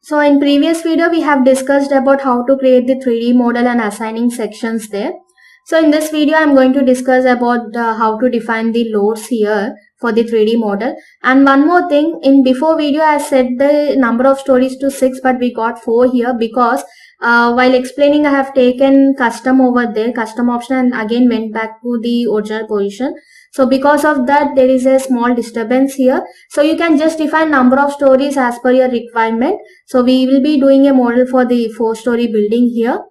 So in previous video, we have discussed about how to create the 3D model and assigning sections there. So in this video, I'm going to discuss about how to define the loads here for the 3D model. And one more thing, in before video, I said the number of stories to 6, but we got 4 here because while explaining, I have taken custom over there, custom option, and again went back to the original position. So because of that, there is a small disturbance here. So you can just define number of stories as per your requirement. So we will be doing a model for the 4-story building here.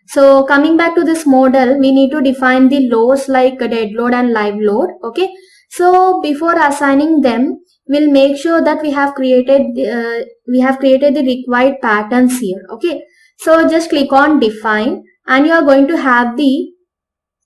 So coming back to this model, we need to define the loads like dead load and live load. Okay. So before assigning them, we'll make sure that we have created the required patterns here. Okay. So just click on define and you are going to have the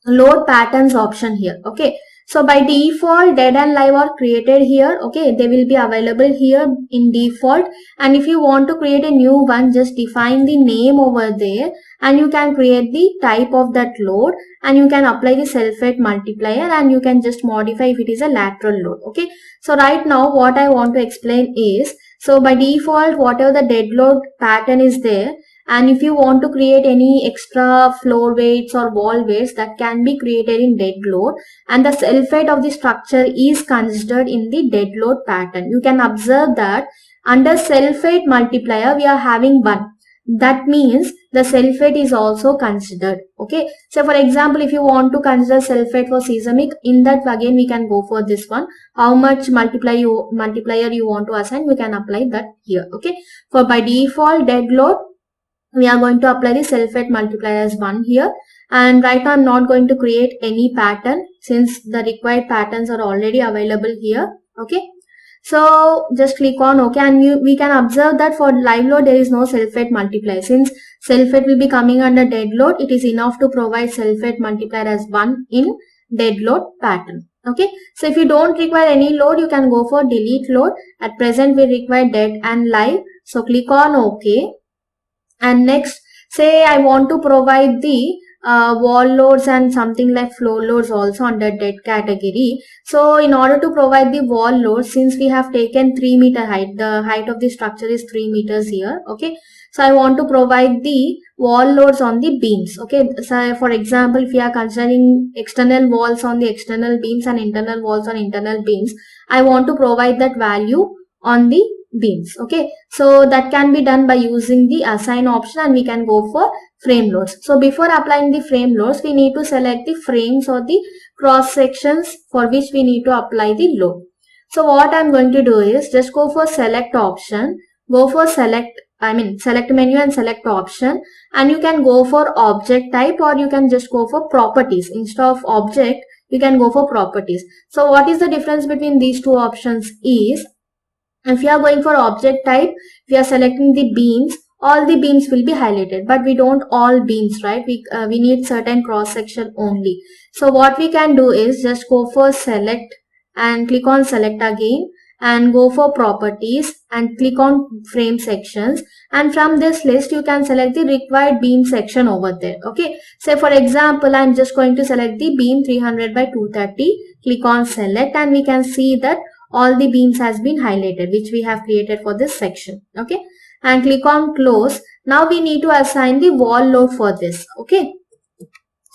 load patterns option here. Okay. So by default, dead and live are created here. Okay, they will be available here in default. And if you want to create a new one, just define the name over there and you can create the type of that load and you can apply the self-weight multiplier and you can just modify if it is a lateral load. Okay, so right now what I want to explain is, so by default, whatever the dead load pattern is there, and if you want to create any extra floor weights or wall weights, that can be created in dead load, and the self weight of the structure is considered in the dead load pattern. You can observe that under self weight multiplier we are having 1. That means the self weight is also considered. Okay, so for example, if you want to consider self weight for seismic, in that again we can go for this one. How much multiplier you want to assign, we can apply that here. Okay, for by default dead load, we are going to apply the self-weight multiplier as 1 here, and right now I'm not going to create any pattern since the required patterns are already available here. Okay, so just click on OK, and we can observe that for live load there is no self-weight multiplier. Since self-weight will be coming under dead load, it is enough to provide self-weight multiplier as 1 in dead load pattern. Okay, so if you don't require any load, you can go for delete load. At present we require dead and live, so click on OK. And next, say I want to provide the wall loads and something like floor loads also under dead category. So in order to provide the wall loads, since we have taken 3 meter height, the height of the structure is 3 meters here. Okay, so I want to provide the wall loads on the beams. Okay, so for example, if you are considering external walls on the external beams and internal walls on internal beams, I want to provide that value on the beams. Okay, so that can be done by using the assign option, and we can go for frame loads. So before applying the frame loads, we need to select the frames or the cross sections for which we need to apply the load. So what I'm going to do is just go for select option, go for select menu and select option, and you can go for object type or you can just go for properties. Instead of object, you can go for properties. So what is the difference between these two options is, if you are going for object type, if you are selecting the beams, all the beams will be highlighted, but we don't all beams, right? We need certain cross section only. So what we can do is just go for select and click on select again and go for properties and click on frame sections, and from this list you can select the required beam section over there. Okay, so for example, I'm just going to select the beam 300 by 230, click on select, and we can see that all the beams has been highlighted which we have created for this section. Okay, and click on close. Now we need to assign the wall load for this. Okay,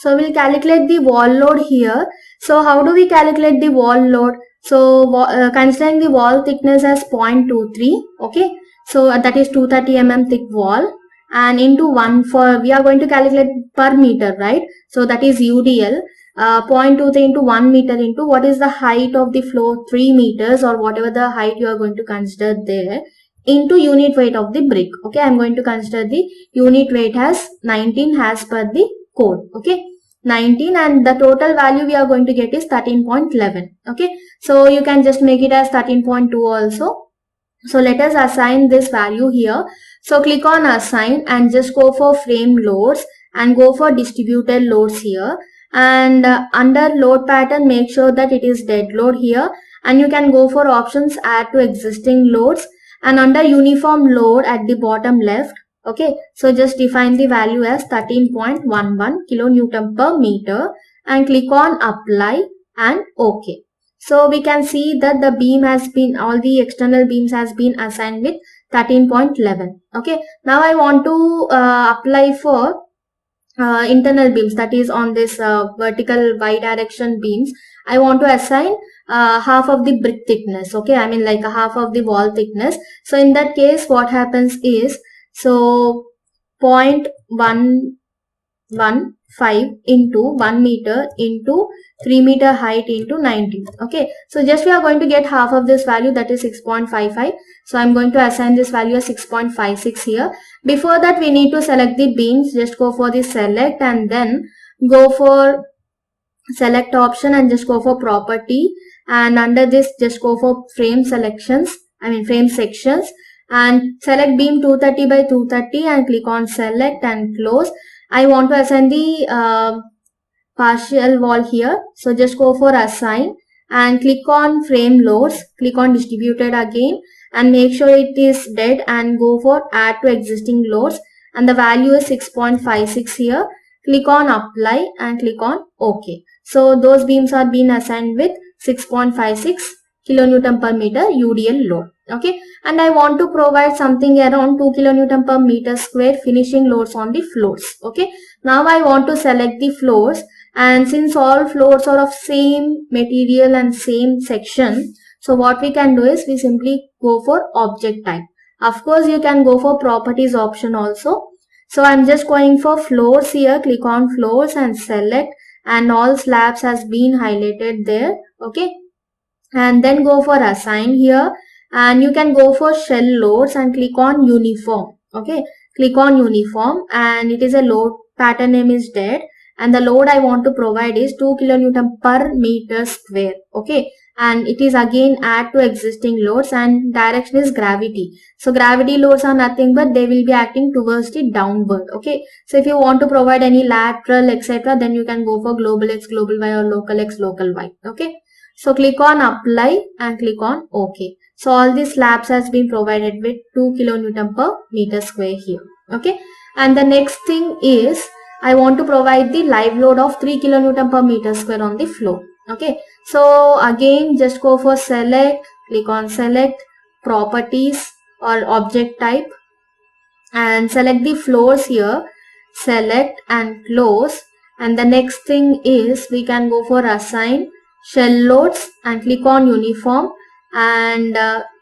so we'll calculate the wall load here. So how do we calculate the wall load? So considering the wall thickness as 0.23. Okay, so that is 230 mm thick wall, and into 1 for, we are going to calculate per meter, right? So that is UDL. 0.23 into 1 meter into what is the height of the floor, 3 meters or whatever the height you are going to consider there, into unit weight of the brick. Okay, I'm going to consider the unit weight as 19 as per the code. Okay, 19, and the total value we are going to get is 13.11. Okay, so you can just make it as 13.2 also. So let us assign this value here. So click on assign and just go for frame loads and go for distributed loads here, and under load pattern make sure that it is dead load here, and you can go for options add to existing loads, and under uniform load at the bottom left. Okay, so just define the value as 13.11 kilonewton per meter and click on apply and OK. So we can see that the beam has been, all the external beams has been assigned with 13.11. Okay, now I want to apply for internal beams, that is on this vertical y direction beams. I want to assign half of the brick thickness. Okay, I mean like a half of the wall thickness. So in that case what happens is, so 0.115 into 1 meter into 3 meter height into 90. Okay, so just we are going to get half of this value, that is 6.55. So I'm going to assign this value as 6.56 here. Before that we need to select the beams. Just go for the select and then go for select option and just go for property, and under this just go for frame selections, I mean frame sections, and select beam 230 by 230 and click on select and close. I want to assign the partial wall here, so just go for assign and click on frame loads, click on distributed again and make sure it is dead and go for add to existing loads, and the value is 6.56 here. Click on apply and click on OK. So those beams are being assigned with 6.56 kilonewton per meter UDL load. Okay, and I want to provide something around 2 kilonewton per meter square finishing loads on the floors. Okay, now I want to select the floors, and since all floors are of same material and same section, so what we can do is we simply go for object type. Of course you can go for properties option also. So I'm just going for floors here. Click on floors and select, and all slabs has been highlighted there. Okay, and then go for assign here, and you can go for shell loads and click on uniform. Okay, click on uniform and it is a load pattern name is dead, and the load I want to provide is 2 kilonewton per meter square. Okay, and it is again add to existing loads, and direction is gravity. So gravity loads are nothing but they will be acting towards the downward. Okay, so if you want to provide any lateral etc, then you can go for global x, global y, or local x, local y. Okay, so click on apply and click on OK. So all these slabs has been provided with 2 kilonewton per meter square here. Okay, and the next thing is I want to provide the live load of 3 kilonewton per meter square on the floor. Okay, so again just go for select, click on select, properties or object type, and select the floors here, select and close, and the next thing is we can go for assign shell loads and click on uniform, and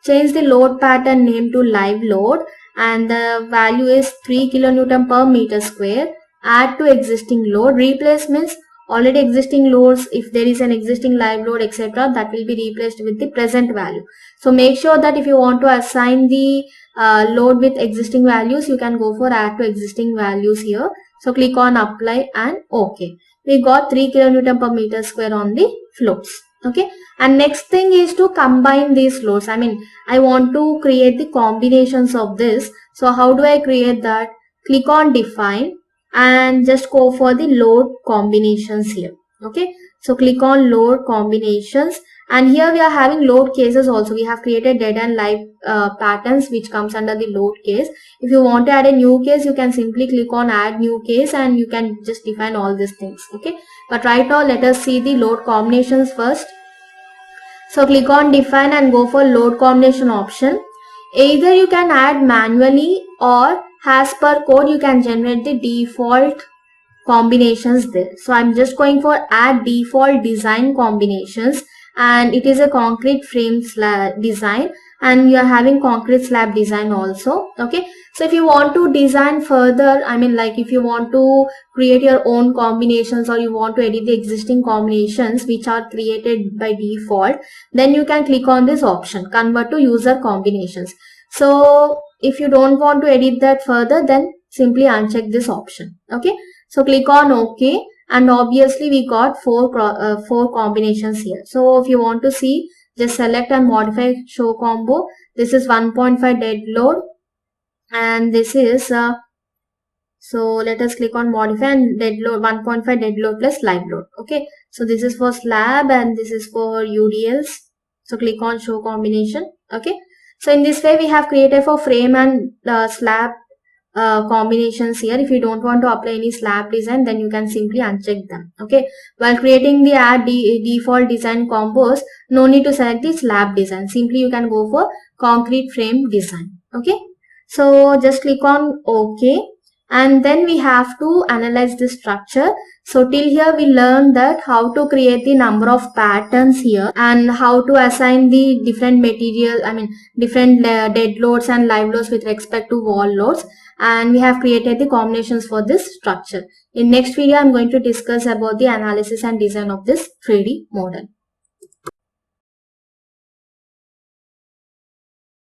change the load pattern name to live load, and the value is 3 kilonewton per meter square. Add to existing load, replace means already existing loads, if there is an existing live load etc, that will be replaced with the present value. So make sure that if you want to assign the load with existing values, you can go for add to existing values here. So click on apply and OK. We got 3 kilonewton per meter square on the floors. Okay, and next thing is to combine these loads. I mean I want to create the combinations of this. So how do I create that? Click on define and just go for the load combinations here. Okay, so click on load combinations, and here we are having load cases also. We have created dead and live patterns which comes under the load case. If you want to add a new case, you can simply click on add new case and you can just define all these things. Okay, but right now let us see the load combinations first. So click on define and go for load combination option. Either you can add manually or as per code you can generate the default combinations there. So I'm just going for add default design combinations, and it is a concrete frame slab design, and you are having concrete slab design also. Okay, so if you want to design further, I mean like if you want to create your own combinations or you want to edit the existing combinations which are created by default, then you can click on this option, convert to user combinations. So if you don't want to edit that further, then simply uncheck this option. Okay, so click on OK, and obviously we got four combinations here. So if you want to see, just select and modify show combo. This is 1.5 dead load, and this is so let us click on modify and dead load 1.5 dead load plus live load. Okay, so this is for slab and this is for UDLs. So click on show combination. Okay, so in this way we have created for frame and slab combinations here. If you don't want to apply any slab design, then you can simply uncheck them. Okay, while creating the add default design combos, no need to select the slab design. Simply you can go for concrete frame design. Okay, so just click on OK, and then we have to analyze the structure. So till here we learned that how to create the number of patterns here and how to assign the different material, different dead loads and live loads with respect to wall loads, and we have created the combinations for this structure. In next video I'm going to discuss about the analysis and design of this 3D model.